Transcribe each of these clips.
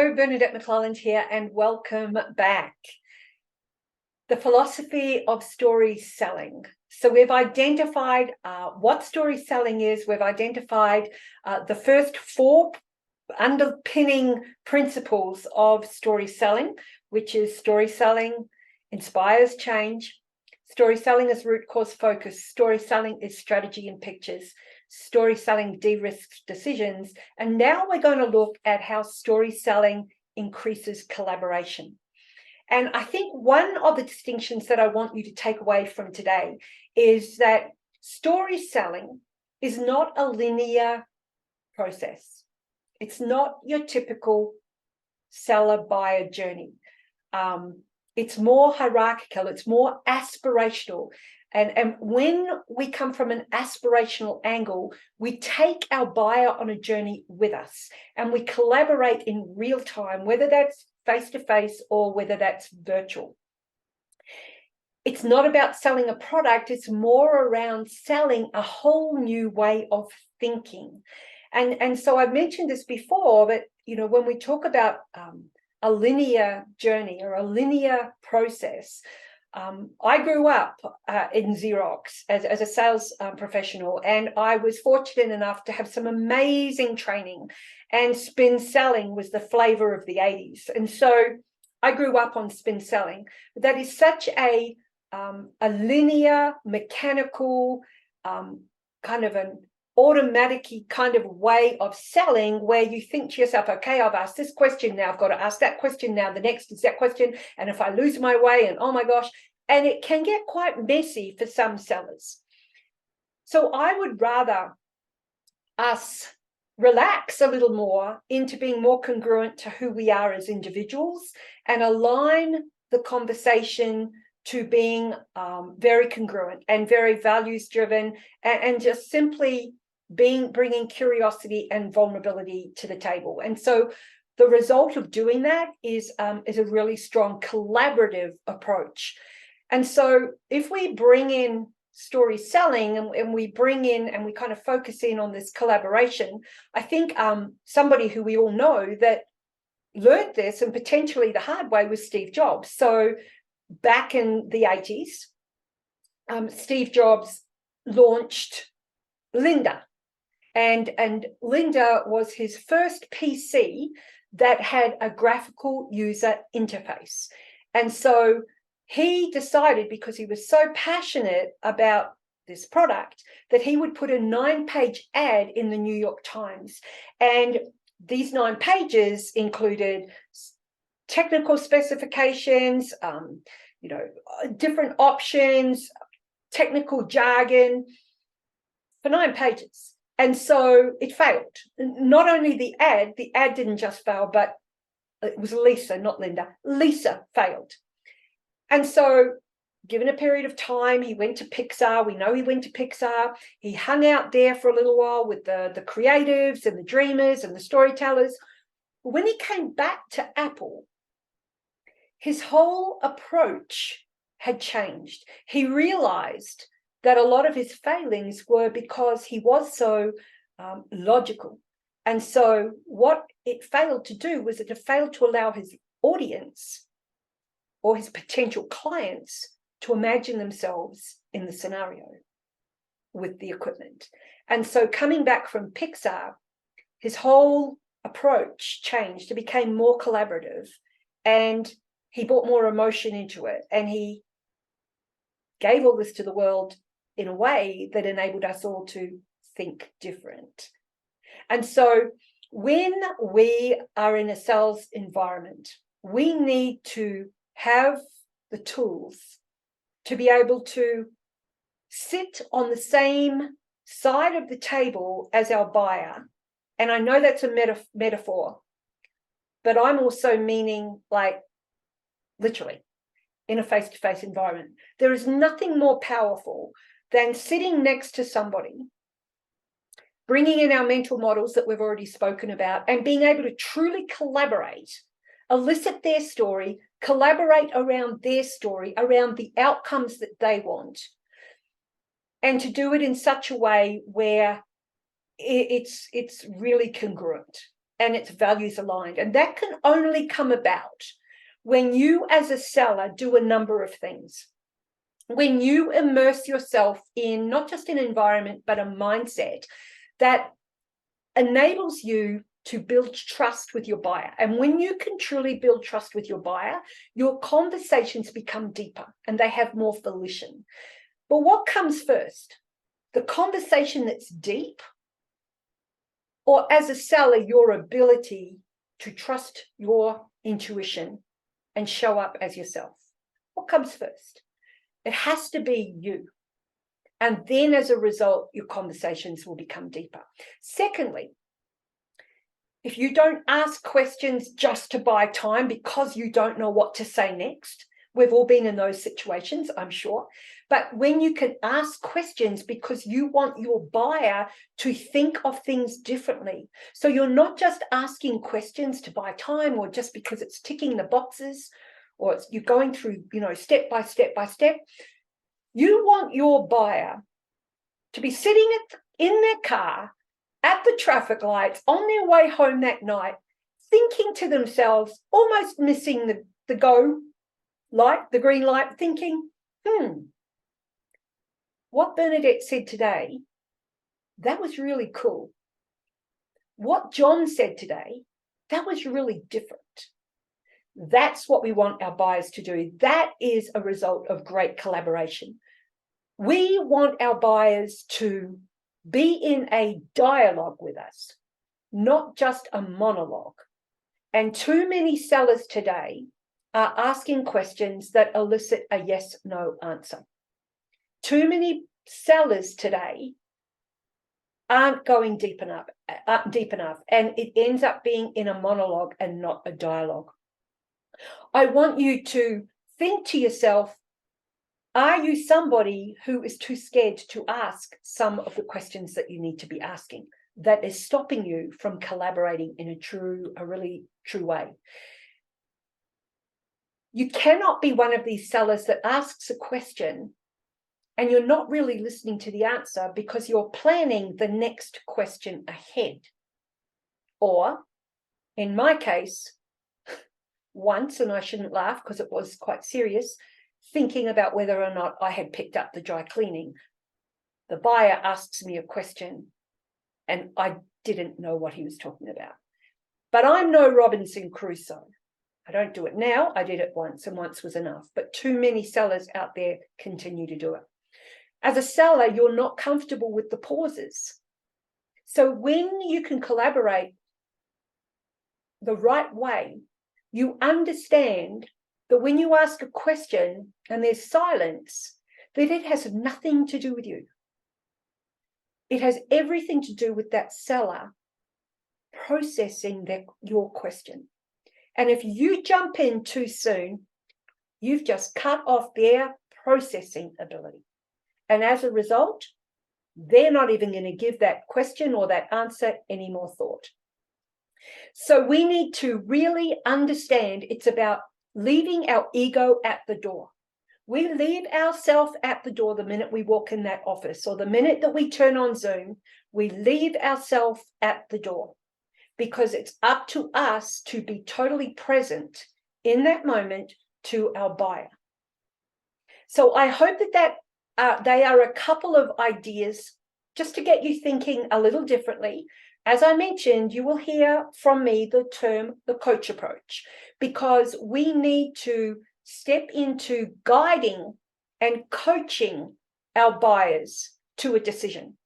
Hello, Bernadette McClelland here, and welcome back. The philosophy of story selling. So we've identified what story selling is. We've identified the first four underpinning principles of story selling, which is story selling inspires change. Story selling is root cause focus. Story selling is strategy and pictures. Story selling de-risks decisions. And now we're going to look at how story selling increases collaboration. And I think one of the distinctions that I want you to take away from today is that story selling is not a linear process. It's not your typical seller buyer journey. It's more hierarchical, it's more aspirational. And when we come from an aspirational angle, we take our buyer on a journey with us and we collaborate in real time, whether that's face-to-face or whether that's virtual. It's not about selling a product, it's more around selling a whole new way of thinking. And so I've mentioned this before, but when we talk about a linear journey or a linear process, I grew up in Xerox as a sales professional, and I was fortunate enough to have some amazing training, and spin selling was the flavor of the 80s. And so I grew up on spin selling. That is such a linear, mechanical, kind of an automatic kind of way of selling, where you think to yourself, okay, I've asked this question, now I've got to ask that question, now the next is that question, and if I lose my way, and oh my gosh, and it can get quite messy for some sellers. So I would rather us relax a little more into being more congruent to who we are as individuals and align the conversation to being very congruent and very values driven, and just simply bringing curiosity and vulnerability to the table. And so the result of doing that is a really strong collaborative approach. And so if we bring in story selling and we bring in and we kind of focus in on this collaboration, I think somebody who we all know that learned this, and potentially the hard way, was Steve Jobs. So back in the 80s, Steve Jobs launched Linda. And Linda was his first PC that had a graphical user interface. And so he decided, because he was so passionate about this product, that he would put a 9-page ad in the New York Times. And these 9 pages included technical specifications, different options, technical jargon, for 9 pages. And so it failed. Not only the ad didn't just fail, but it was Lisa, not Linda. Lisa failed. And so given a period of time, he went to Pixar. We know he went to Pixar. He hung out there for a little while with the creatives and the dreamers and the storytellers. When he came back to Apple, his whole approach had changed. He realized that a lot of his failings were because he was so logical. And so what it failed to do was that it failed to allow his audience or his potential clients to imagine themselves in the scenario with the equipment. And so coming back from Pixar, his whole approach changed. It became more collaborative, and he brought more emotion into it, and he gave all this to the world in a way that enabled us all to think different. And so when we are in a sales environment, we need to have the tools to be able to sit on the same side of the table as our buyer. And I know that's a metaphor, but I'm also meaning like literally in a face-to-face environment. There is nothing more powerful than sitting next to somebody, bringing in our mental models that we've already spoken about, and being able to truly collaborate, elicit their story, collaborate around their story, around the outcomes that they want, and to do it in such a way where it's really congruent. and it's values aligned. And that can only come about when you as a seller do a number of things. When you immerse yourself in not just an environment, but a mindset that enables you to build trust with your buyer. And when you can truly build trust with your buyer, your conversations become deeper and they have more volition. But what comes first? The conversation that's deep, or as a seller, your ability to trust your intuition and show up as yourself? What comes first? It has to be you. And then as a result, your conversations will become deeper. Secondly, if you don't ask questions just to buy time because you don't know what to say next, we've all been in those situations, I'm sure. But when you can ask questions because you want your buyer to think of things differently. So you're not just asking questions to buy time or just because it's ticking the boxes or you're going through, step by step by step. You want your buyer to be sitting in their car at the traffic lights on their way home that night, thinking to themselves, almost missing the go light, the green light, thinking, what Bernadette said today, that was really cool. What John said today, that was really different. That's what we want our buyers to do. That is a result of great collaboration. We want our buyers to be in a dialogue with us, not just a monologue. And too many sellers today are asking questions that elicit a yes/no answer. Too many sellers today aren't going deep enough, and it ends up being in a monologue and not a dialogue. I want you to think to yourself, are you somebody who is too scared to ask some of the questions that you need to be asking that is stopping you from collaborating in a really true way? You cannot be one of these sellers that asks a question and you're not really listening to the answer because you're planning the next question ahead. Or, in my case, once, and I shouldn't laugh because it was quite serious, thinking about whether or not I had picked up the dry cleaning. The buyer asks me a question and I didn't know what he was talking about. But I'm no Robinson Crusoe. I don't do it now. I did it once, and once was enough. But too many sellers out there continue to do it. As a seller, you're not comfortable with the pauses. So when you can collaborate the right way, you understand that when you ask a question and there's silence, that it has nothing to do with you. It has everything to do with that seller processing your question. And if you jump in too soon, you've just cut off their processing ability. And as a result, they're not even going to give that question or that answer any more thought. So we need to really understand it's about leaving our ego at the door. We leave ourselves at the door the minute we walk in that office, or the minute that we turn on Zoom, we leave ourselves at the door because it's up to us to be totally present in that moment to our buyer. So I hope that they are a couple of ideas just to get you thinking a little differently. As I mentioned, you will hear from me the term the coach approach, because we need to step into guiding and coaching our buyers to a decision,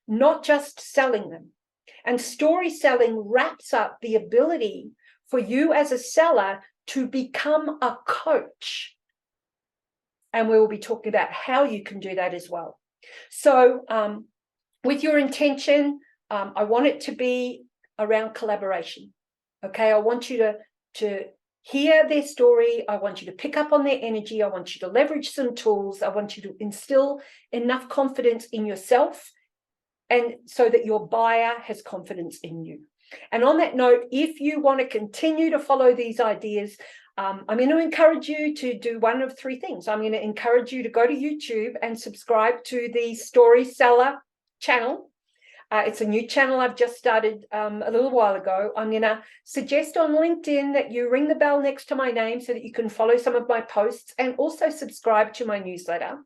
not just selling them. And story selling wraps up the ability for you as a seller to become a coach. And we will be talking about how you can do that as well. So with your intention, I want it to be around collaboration. Okay, I want you to hear their story. I want you to pick up on their energy. I want you to leverage some tools. I want you to instill enough confidence in yourself, and so that your buyer has confidence in you. And on that note, if you want to continue to follow these ideas, I'm going to encourage you to do one of three things. I'm going to encourage you to go to YouTube and subscribe to the Story Seller channel. It's a new channel I've just started a little while ago. I'm going to suggest on LinkedIn that you ring the bell next to my name so that you can follow some of my posts and also subscribe to my newsletter.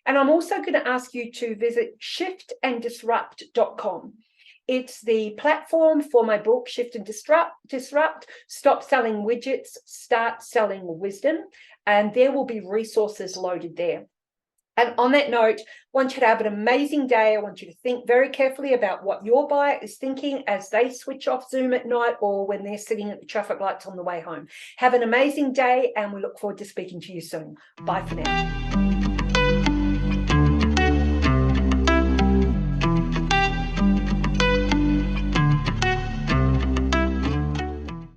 And I'm also going to ask you to visit shiftanddisrupt.com. It's the platform for my book, Shift and Disrupt, Stop Selling Widgets, Start Selling Wisdom. And there will be resources loaded there. And on that note, I want you to have an amazing day. I want you to think very carefully about what your buyer is thinking as they switch off Zoom at night or when they're sitting at the traffic lights on the way home. Have an amazing day, and we look forward to speaking to you soon. Bye for now.